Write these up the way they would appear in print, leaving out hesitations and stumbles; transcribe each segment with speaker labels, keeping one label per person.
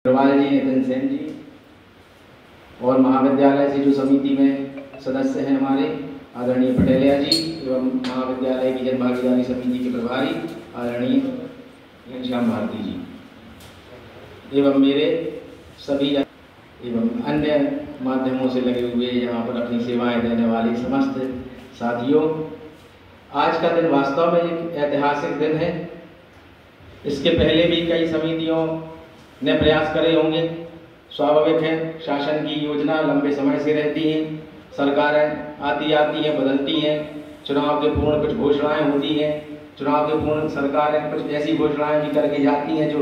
Speaker 1: अग्रवाल जी, नितिन सेन जी और महाविद्यालय से जो समिति में सदस्य हैं हमारे आदरणीय पटेलिया जी एवं महाविद्यालय की जन भागीदारी समिति के प्रभारी आदरणीय घनश्याम भारती जी एवं मेरे सभी एवं अन्य माध्यमों से लगे हुए यहाँ पर अपनी सेवाएं देने वाले समस्त साथियों, आज का दिन वास्तव में एक ऐतिहासिक दिन है। इसके पहले भी कई समितियों ने प्रयास करे होंगे। स्वाभाविक है, शासन की योजना लंबे समय से रहती है, सरकारें आती हैं, बदलती हैं, चुनाव के पूर्व कुछ घोषणाएं होती हैं, चुनाव के पूर्व सरकारें कुछ ऐसी घोषणाएं भी करके जाती हैं जो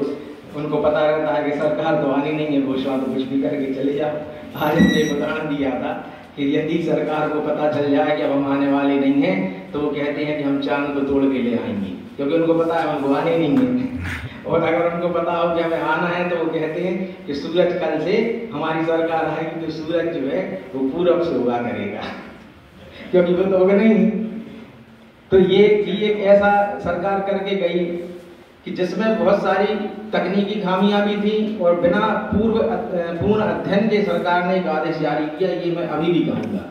Speaker 1: उनको पता रहता है कि सरकार तो आनी नहीं है, घोषणा तो कुछ भी करके चले जाओ। आज हमने एक उदाहरण दिया था कि यदि सरकार को पता चल जाए कि अब हम आने वाले नहीं हैं तो वो कहते हैं कि हम चांद को तोड़ के ले आएंगे, क्योंकि उनको पता है हमको आने नहीं है। और अगर उनको पता हो कि हमें आना है तो वो कहते हैं कि सूरज कल से हमारी सरकार आएगी तो सूरज जो है वो पूरब से उगा करेगा, क्योंकि वो तो होगा नहीं। तो ये एक ऐसा सरकार करके गई कि जिसमें बहुत सारी तकनीकी खामियां भी थी और बिना पूर्ण अध्ययन के सरकार ने एक आदेश जारी किया। ये मैं अभी भी कहूँगा,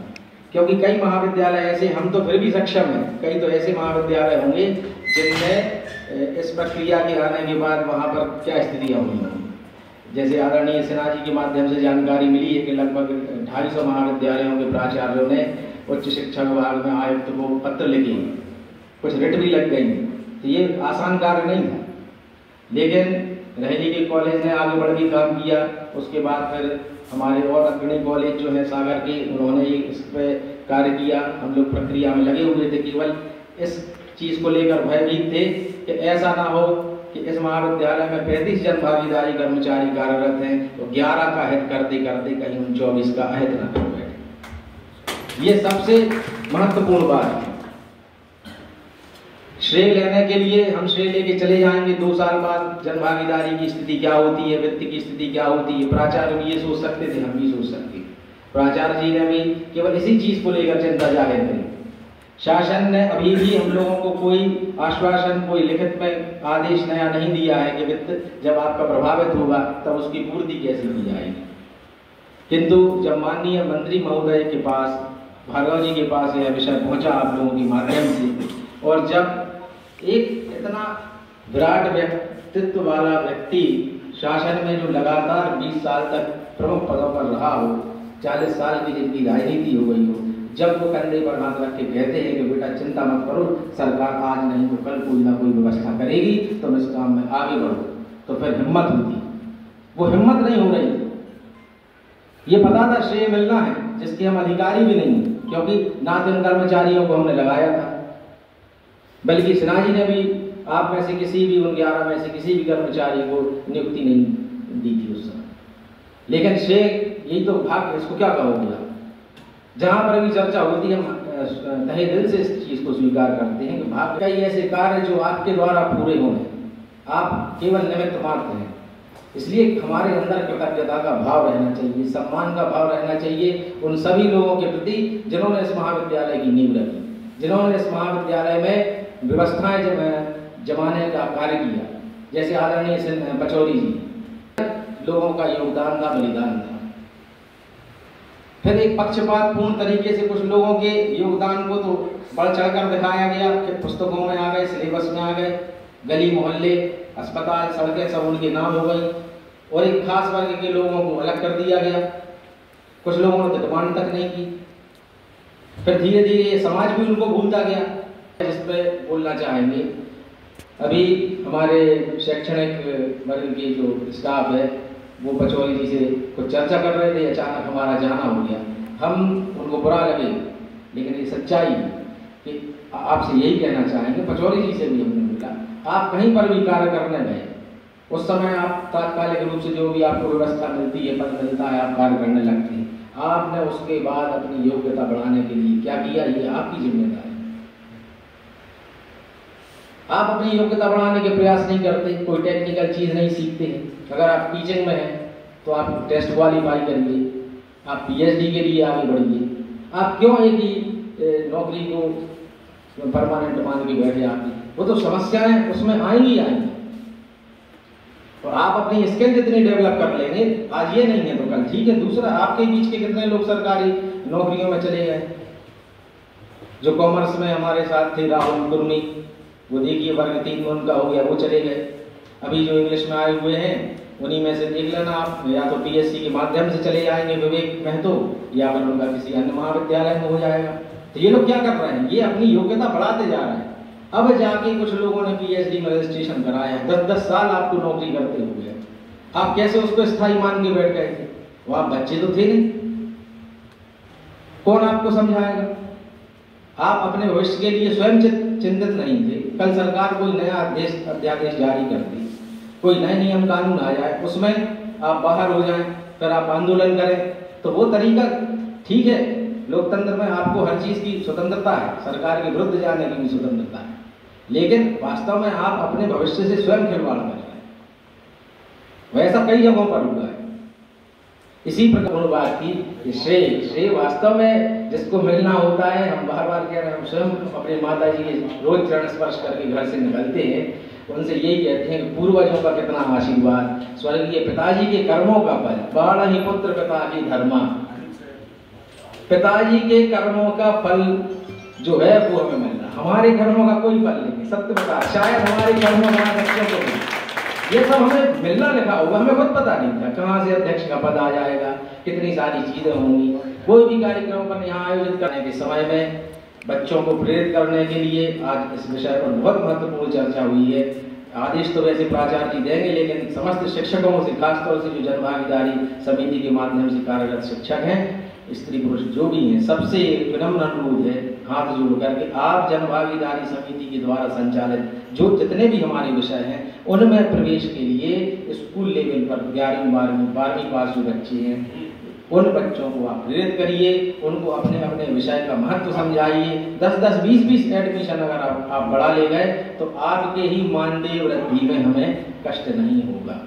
Speaker 1: क्योंकि कई महाविद्यालय ऐसे, हम तो फिर भी सक्षम हैं, कई तो ऐसे महाविद्यालय होंगे जिनमें इस प्रक्रिया के आने के बाद वहाँ पर क्या स्थितियाँ हुई होंगी। जैसे आदरणीय सिन्हा जी के माध्यम से जानकारी मिली है कि लगभग 250 महाविद्यालयों के प्राचार्यों ने उच्च शिक्षा विभाग में आयुक्त को पत्र लिखे, कुछ रिट भी लग गई। तो ये आसान कार्य नहीं था, लेकिन रहली के कॉलेज ने आगे बढ़ के काम किया। उसके बाद फिर हमारे और अग्रणी कॉलेज जो है सागर के, उन्होंने इस पर कार्य किया। हम लोग प्रक्रिया में लगे हुए थे, केवल इस चीज़ को लेकर भयभीत थे कि ऐसा ना हो कि इस महाविद्यालय में 35 जन भागीदारी कर्मचारी कार्यरत हैं तो 11 का अहद करते करते कहीं उन 24 का अहद न कर बैठे। ये सबसे महत्वपूर्ण बात है। श्रेय लेने के लिए हम श्रेय लेके चले जाएंगे, 2 साल बाद जन भागीदारी की स्थिति क्या होती है, वित्त की स्थिति क्या होती है। प्राचार्य भी ये सोच सकते थे, हम भी सोच सकते। प्राचार्य जी ने भी केवल इसी चीज को लेकर चिंता जाहिर करी। शासन ने अभी भी हम लोगों को कोई आश्वासन, कोई लिखित में आदेश नया नहीं दिया है कि वित्त जब आपका प्रभावित होगा तब उसकी पूर्ति कैसे की जाएगी। किंतु जब माननीय मंत्री महोदय के पास, भार्गव जी के पास यह विषय पहुंचा आप लोगों के माध्यम से, और जब एक इतना विराट व्यक्तित्व वाला व्यक्ति शासन में जो लगातार 20 साल तक प्रमुख पदों पर रहा हो, 40 साल की जिनकी राजनीति हो गई हो, जब वो कंधे पर हाथ रख के कहते हैं कि बेटा चिंता मत करो, सरकार आज नहीं तो कल कोई ना कोई व्यवस्था करेगी, तुम इस काम में आगे बढ़ो, तो फिर हिम्मत होती। वो हिम्मत नहीं हो रही। ये पता था श्रेय मिलना है, जिसके हम अधिकारी भी नहीं, क्योंकि ना तो इन कर्मचारियों को हमने लगाया था, बल्कि सिन्हा जी ने भी आप में से किसी भी, उन 11 में से किसी भी कर्मचारी को नियुक्ति नहीं दी थी उस समय। लेकिन श्रेय यही तो भाग्य, इसको क्या कहोगे आप। जहां पर भी चर्चा होती है हम तहे दिल से इस चीज को स्वीकार करते हैं कि भाग्य कई ऐसे कार्य जो आपके द्वारा पूरे होने, आप केवल निमित्त मात्र हैं। इसलिए हमारे अंदर कृतज्ञता का भाव रहना चाहिए, सम्मान का भाव रहना चाहिए उन सभी लोगों के प्रति जिन्होंने इस महाविद्यालय की नींव रखी, जिन्होंने इस महाविद्यालय में व्यवस्थाएं जमाने का कार्य किया। जैसे आदरणीय पचौरी जी, लोगों का योगदान था, बलिदान था। फिर एक पक्षपातपूर्ण तरीके से कुछ लोगों के योगदान को तो बढ़ चढ़कर दिखाया गया कि पुस्तकों में आ गए, सिलेबस में आ गए, गली मोहल्ले, अस्पताल, सड़कें सब उनके नाम हो गई, और एक खास वर्ग के लोगों को अलग कर दिया गया। कुछ लोगों ने तो डिमांड तक नहीं की। फिर धीरे धीरे समाज भी उनको भूलता गया। जिस पे बोलना चाहेंगे, अभी हमारे शैक्षणिक वर्ग के जो स्टाफ है वो पचौरी जी से कुछ चर्चा कर रहे थे, अचानक हमारा जाना हो गया। हम उनको बुरा लगे, लेकिन ये सच्चाई है कि आपसे यही कहना चाहेंगे, पचौरी जी से भी हमने बोला, आप कहीं पर भी कार्य करने गए, उस समय आप तात्कालिक रूप से जो भी आपको व्यवस्था मिलती है, पद मिलता है, आप कार्य करने लगते हैं। आपने उसके बाद अपनी योग्यता बढ़ाने के लिए क्या किया, ये आपकी जिम्मेदारी। आप अपनी योग्यता बढ़ाने के प्रयास नहीं करते, कोई टेक्निकल चीज नहीं सीखते हैं। अगर आप टीचिंग में हैं तो आप टेस्ट क्वालिफाई करिए, आप पीएचडी के लिए आगे बढ़िए। आप क्यों एक ही नौकरी को परमानेंट मान के बैठे? आप वो तो समस्याएं उसमें आएंगी। और आप अपनी स्किल जितनी डेवलप कर लेंगे, आज ये नहीं है तो कल ठीक है। दूसरा, आपके बीच के कितने लोग सरकारी नौकरियों में चले गए, जो कॉमर्स में हमारे साथ थे, राहुल कुर्मी, वो देखिए वर्ग 3 में उनका हो गया, वो चले गए। अभी जो इंग्लिश में आए हुए हैं उन्हीं में से देख लेना आप, या तो पीएससी के माध्यम से चले जाएंगे विवेक महतो, या फिर उनका किसी अन्य महाविद्यालय में हो जाएगा। तो ये लोग क्या कर रहे हैं, ये अपनी योग्यता बढ़ाते जा रहे हैं। अब जाके कुछ लोगों ने पीएचडी में रजिस्ट्रेशन कराया है, 10-10 साल आपको नौकरी करते हुए, आप कैसे उसको स्थायी मान के बैठ गए थे? वो आप बच्चे तो थे नहीं, कौन आपको समझाएगा? आप अपने भविष्य के लिए स्वयं चिंतित नहीं थे। कल सरकार कोई नया अध्यादेश जारी करती, कोई नए नियम कानून आ जाए, उसमें आप बाहर हो जाएं, फिर आप आंदोलन करें, तो वो तरीका ठीक है। लोकतंत्र में आपको हर चीज की स्वतंत्रता है, सरकार के विरुद्ध जाने की भी स्वतंत्रता है, लेकिन वास्तव में आप अपने भविष्य से स्वयं खिलवाड़ कर रहे हैं। वैसा कई जगहों पर हुआ है। इसी प्रकार बात की श्रेय वास्तव में जिसको मिलना होता है, हम बार बार कह रहे हैं, हम स्वयं अपने माता जी के रोज चरण स्पर्श करके घर से निकलते हैं, उनसे यही कहते हैं कि पूर्वजों का कितना आशीर्वाद, स्वर्गीय पिताजी के कर्मों का फल, बाण ही पुत्र पिता की धर्मा। पिताजी के कर्मों का फल जो है वो हमें मिल रहा, हमारे कर्मों का कोई फल नहीं। सत्य बता, शायद हमारे कर्मों हमारे बच्चों को मिले, ये सब हमें मिलना लिखा होगा, हमें खुद पता नहीं था कहाँ से अध्यक्ष का पद आ जाएगा, कितनी सारी चीजें होंगी। कोई भी कार्यक्रम पर यहाँ आयोजित करने के समय में बच्चों को प्रेरित करने के लिए आज इस विषय पर बहुत महत्वपूर्ण चर्चा हुई है। आदेश तो वैसे प्राचार्य जी देंगे, लेकिन समस्त शिक्षकों से, खासतौर से जो जन भागीदारी समिति के माध्यम से कार्यरत शिक्षक हैं, स्त्री पुरुष जो भी हैं, सबसे विनम्र अनुरोध है हाथ जोड़ करके, आप जन भागीदारी समिति के द्वारा संचालित जो जितने भी हमारे विषय हैं उनमें प्रवेश के लिए स्कूल लेवल पर 11वीं 12वीं पास जो बच्चे हैं, उन बच्चों को आप प्रेरित करिए, उनको अपने अपने विषय का महत्व समझाइए। 10-10, 20-20 एडमिशन अगर आप बढ़ा ले गए तो आपके ही मानदेय वृद्धि में हमें कष्ट नहीं होगा।